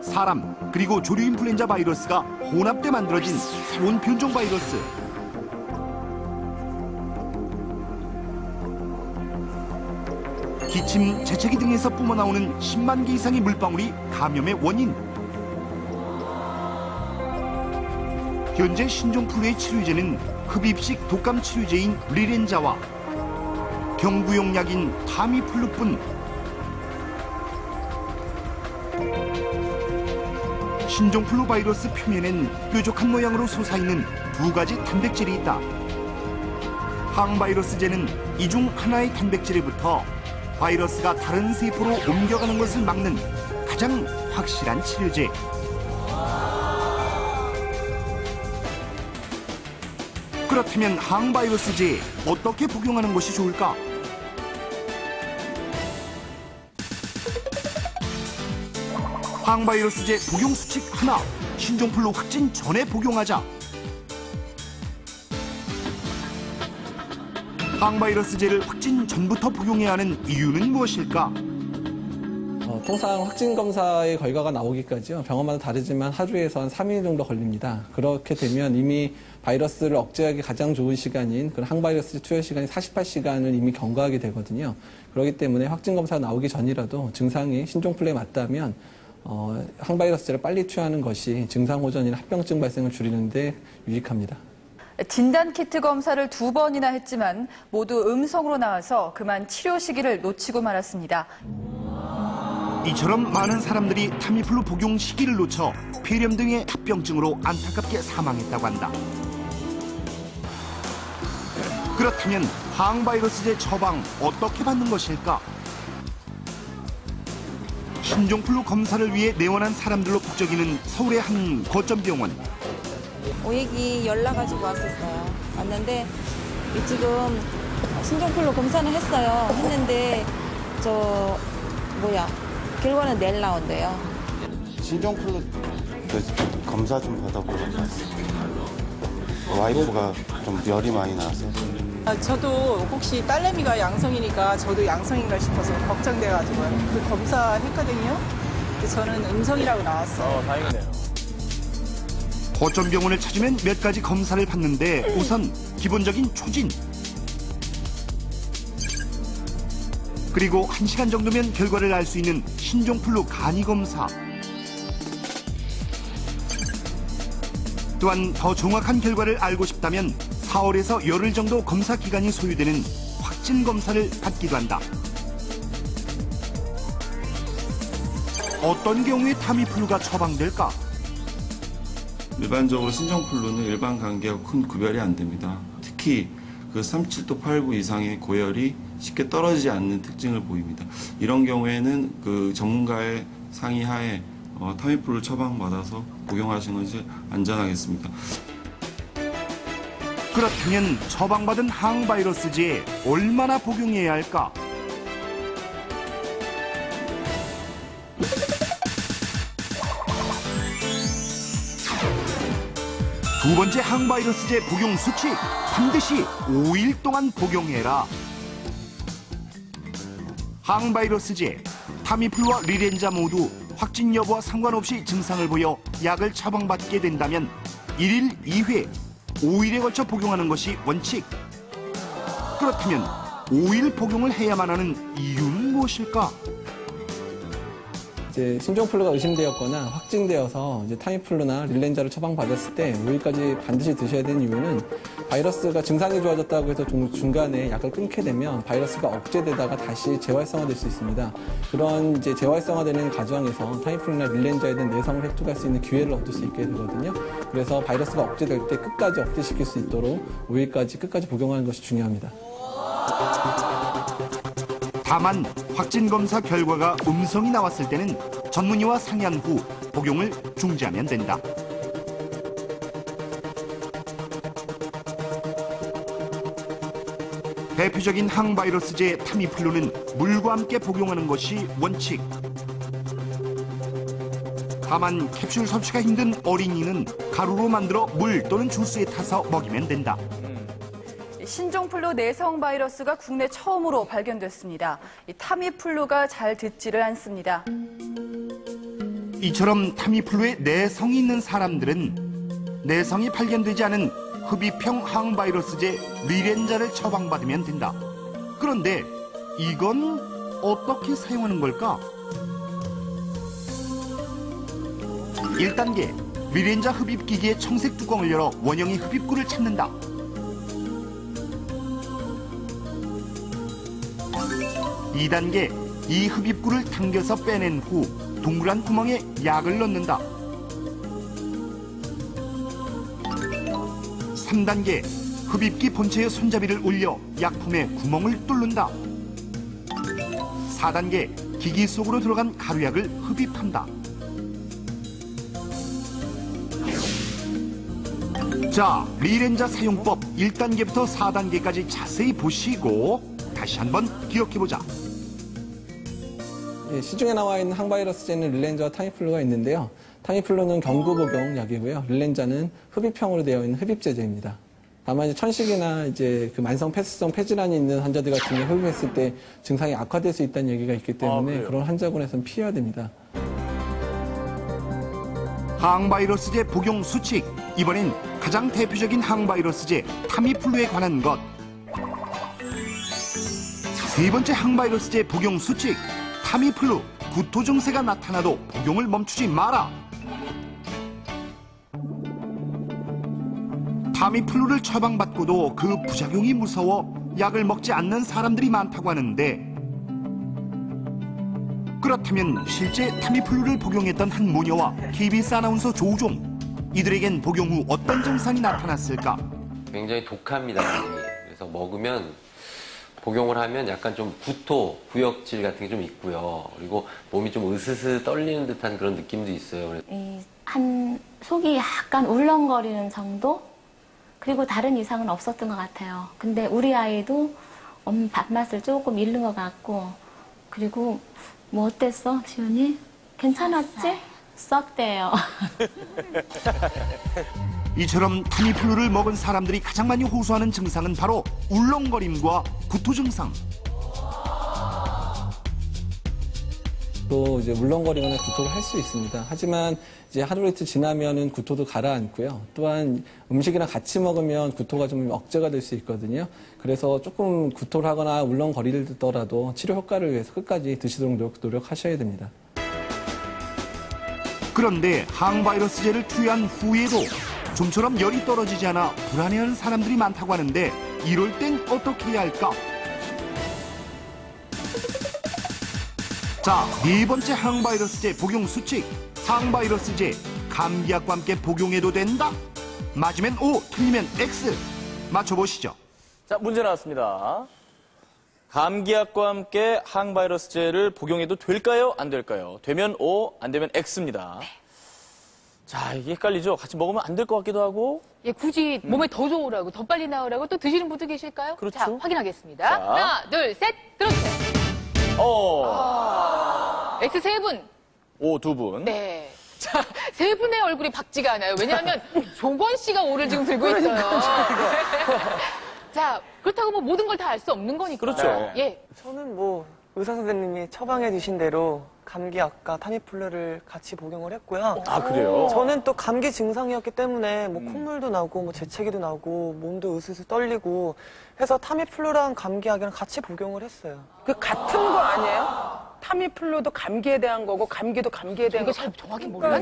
사람 그리고 조류 인플루엔자 바이러스가 혼합돼 만들어진 새로운 변종 바이러스. 기침, 재채기 등에서 뿜어나오는 10만 개 이상의 물방울이 감염의 원인. 현재 신종플루의 치료제는 흡입식 독감 치료제인 리렌자와 경구용 약인 타미플루뿐. 신종플루 바이러스 표면엔 뾰족한 모양으로 솟아있는 두 가지 단백질이 있다. 항바이러스제는 이 중 하나의 단백질에부터 바이러스가 다른 세포로 옮겨가는 것을 막는 가장 확실한 치료제. 그렇다면 항바이러스제에 어떻게 복용하는 것이 좋을까? 항바이러스제 복용 수칙 하나, 신종플루 확진 전에 복용하자. 항바이러스제를 확진 전부터 복용해야 하는 이유는 무엇일까? 통상 확진 검사의 결과가 나오기까지요. 병원마다 다르지만 하루에서 한 3일 정도 걸립니다. 그렇게 되면 이미 바이러스를 억제하기 가장 좋은 시간인 그런 항바이러스 투여 시간이 48시간을 이미 경과하게 되거든요. 그렇기 때문에 확진 검사가 나오기 전이라도 증상이 신종플루에 맞다면 항바이러스제를 빨리 투여하는 것이 증상 호전이나 합병증 발생을 줄이는 데 유익합니다. 진단키트 검사를 2번이나 했지만 모두 음성으로 나와서 그만 치료 시기를 놓치고 말았습니다. 이처럼 많은 사람들이 타미플루 복용 시기를 놓쳐 폐렴 등의 합병증으로 안타깝게 사망했다고 한다. 그렇다면 항바이러스제 처방 어떻게 받는 것일까? 신종플루 검사를 위해 내원한 사람들로 북적이는 서울의 한 거점병원. 오액이 열나가지고 왔었어요. 왔는데 지금 신종플루 검사는 했어요. 했는데 결과는 내일 나온대요. 신종플루 검사 좀 받아보러 갔어요. 와이프가 좀 열이 많이 나서. 저도 혹시 딸내미가 양성이니까 저도 양성인가 싶어서 걱정돼가지고요. 그 검사했거든요. 저는 음성이라고 나왔어요. 다행이네요. 거점병원을 찾으면 몇 가지 검사를 받는데 우선 기본적인 초진. 그리고 1시간 정도면 결과를 알 수 있는 신종플루 간이검사. 또한 더 정확한 결과를 알고 싶다면 4월에서 열흘 정도 검사 기간이 소요되는 확진 검사를 받기도 한다. 어떤 경우에 타미플루가 처방될까? 일반적으로 신종플루는 일반 감기하고 큰 구별이 안 됩니다. 특히 그 37도 8분 이상의 고열이 쉽게 떨어지지 않는 특징을 보입니다. 이런 경우에는 그 전문가의 상의하에 타미플루 처방받아서 복용하시는 것이 안전하겠습니다. 그렇다면 처방받은 항바이러스제에 얼마나 복용해야 할까? 두 번째 항바이러스제 복용 수칙, 반드시 5일 동안 복용해라. 항바이러스제, 타미플루와 리렌자 모두 확진 여부와 상관없이 증상을 보여 약을 처방받게 된다면 1일 2회, 5일에 걸쳐 복용하는 것이 원칙. 그렇다면 5일 복용을 해야만 하는 이유는 무엇일까? 이제 신종플루가 의심되었거나 확진되어서 이제 타미플루나 릴렌자를 처방받았을 때 5일까지 반드시 드셔야 되는 이유는 바이러스가 증상이 좋아졌다고 해서 중간에 약을 끊게 되면 바이러스가 억제되다가 다시 재활성화될 수 있습니다. 그런 이제 재활성화되는 과정에서 타미플루나 릴렌자에 대한 내성을 획득할 수 있는 기회를 얻을 수 있게 되거든요. 그래서 바이러스가 억제될 때 끝까지 억제시킬 수 있도록 5일까지 끝까지 복용하는 것이 중요합니다. 다만 확진 검사 결과가 음성이 나왔을 때는 전문의와 상의한 후 복용을 중지하면 된다. 대표적인 항바이러스제 타미플루는 물과 함께 복용하는 것이 원칙. 다만 캡슐 섭취가 힘든 어린이는 가루로 만들어 물 또는 주스에 타서 먹이면 된다. 신종플루 내성 바이러스가 국내 처음으로 발견됐습니다. 타미플루가 잘 듣지를 않습니다. 이처럼 타미플루에 내성이 있는 사람들은 내성이 발견되지 않은 흡입형 항바이러스제 리렌자를 처방받으면 된다. 그런데 이건 어떻게 사용하는 걸까? 1단계, 리렌자 흡입기기의 청색 뚜껑을 열어 원형의 흡입구를 찾는다. 2단계, 이 흡입구를 당겨서 빼낸 후 동그란 구멍에 약을 넣는다. 3단계, 흡입기 본체의 손잡이를 올려 약품에 구멍을 뚫는다. 4단계, 기기 속으로 들어간 가루약을 흡입한다. 자, 리렌자 사용법 1단계부터 4단계까지 자세히 보시고 다시 한번 기억해보자. 시중에 나와 있는 항바이러스제는 릴렌자와 타미플루가 있는데요. 타미플루는 경구 복용 약이고요. 릴렌자는 흡입형으로 되어 있는 흡입제제입니다. 다만 이제 천식이나 이제 그 만성 폐쇄성 폐질환이 있는 환자들 같은 경우 흡입했을 때 증상이 악화될 수 있다는 얘기가 있기 때문에 그런 환자군에서는 피해야 됩니다. 항바이러스제 복용 수칙. 이번엔 가장 대표적인 항바이러스제 타미플루에 관한 것. 세 번째 항바이러스제 복용 수칙. 타미플루, 구토 증세가 나타나도 복용을 멈추지 마라. 타미플루를 처방받고도 그 부작용이 무서워 약을 먹지 않는 사람들이 많다고 하는데, 그렇다면 실제 타미플루를 복용했던 한 모녀와 KBS 아나운서 조우종, 이들에겐 복용 후 어떤 증상이 나타났을까? 굉장히 독합니다. 그래서 먹으면 복용을 하면 약간 좀 구토, 구역질 같은 게 좀 있고요. 그리고 몸이 좀 으스스 떨리는 듯한 그런 느낌도 있어요. 한 속이 약간 울렁거리는 정도? 그리고 다른 이상은 없었던 것 같아요. 근데 우리 아이도 밥맛을 조금 잃는 것 같고, 그리고 뭐 어땠어, 시은이? 괜찮았지? 썩대요. 이처럼 타미플루를 먹은 사람들이 가장 많이 호소하는 증상은 바로 울렁거림과 구토 증상. 또 이제 울렁거리거나 구토를 할 수 있습니다. 하지만 이제 하루 이틀 지나면은 구토도 가라앉고요. 또한 음식이랑 같이 먹으면 구토가 좀 억제가 될 수 있거든요. 그래서 조금 구토를 하거나 울렁거리더라도 치료 효과를 위해서 끝까지 드시도록 노력하셔야 됩니다. 그런데 항바이러스제를 투여한 후에도 좀처럼 열이 떨어지지 않아 불안해하는 사람들이 많다고 하는데, 이럴 땐 어떻게 해야 할까? 자, 네 번째 항바이러스제 복용 수칙. 항바이러스제 감기약과 함께 복용해도 된다? 맞으면 O, 틀리면 X. 맞춰보시죠. 자, 문제 나왔습니다. 감기약과 함께 항바이러스제를 복용해도 될까요? 안 될까요? 되면 O, 안 되면 X입니다. 네. 자, 이게 헷갈리죠? 같이 먹으면 안 될 것 같기도 하고. 예, 굳이 몸에 더 좋으라고, 더 빨리 나으라고 또 드시는 분도 계실까요? 그렇죠. 자, 확인하겠습니다. 자. 하나, 둘, 셋, 들어주세요. X 세 분. O 두 분. 네. 자, 세 분의 얼굴이 밝지가 않아요. 왜냐하면 조건 씨가 O를 지금 들고 있어요. 자, 그렇다고 뭐 모든 걸 다 알 수 없는 거니까. 그렇죠. 예. 저는 뭐 의사 선생님이 처방해 주신 대로 감기약과 타미플루를 같이 복용을 했고요. 아, 그래요? 저는 또 감기 증상이었기 때문에 뭐 콧물도 나고 뭐 재채기도 나고 몸도 으스스 떨리고 해서 타미플루랑 감기약이랑 같이 복용을 했어요. 그 같은 거 아니에요? 타미플루도 감기에 대한 거고 감기도 감기에 대한 거. 잘 정확히 몰랐네.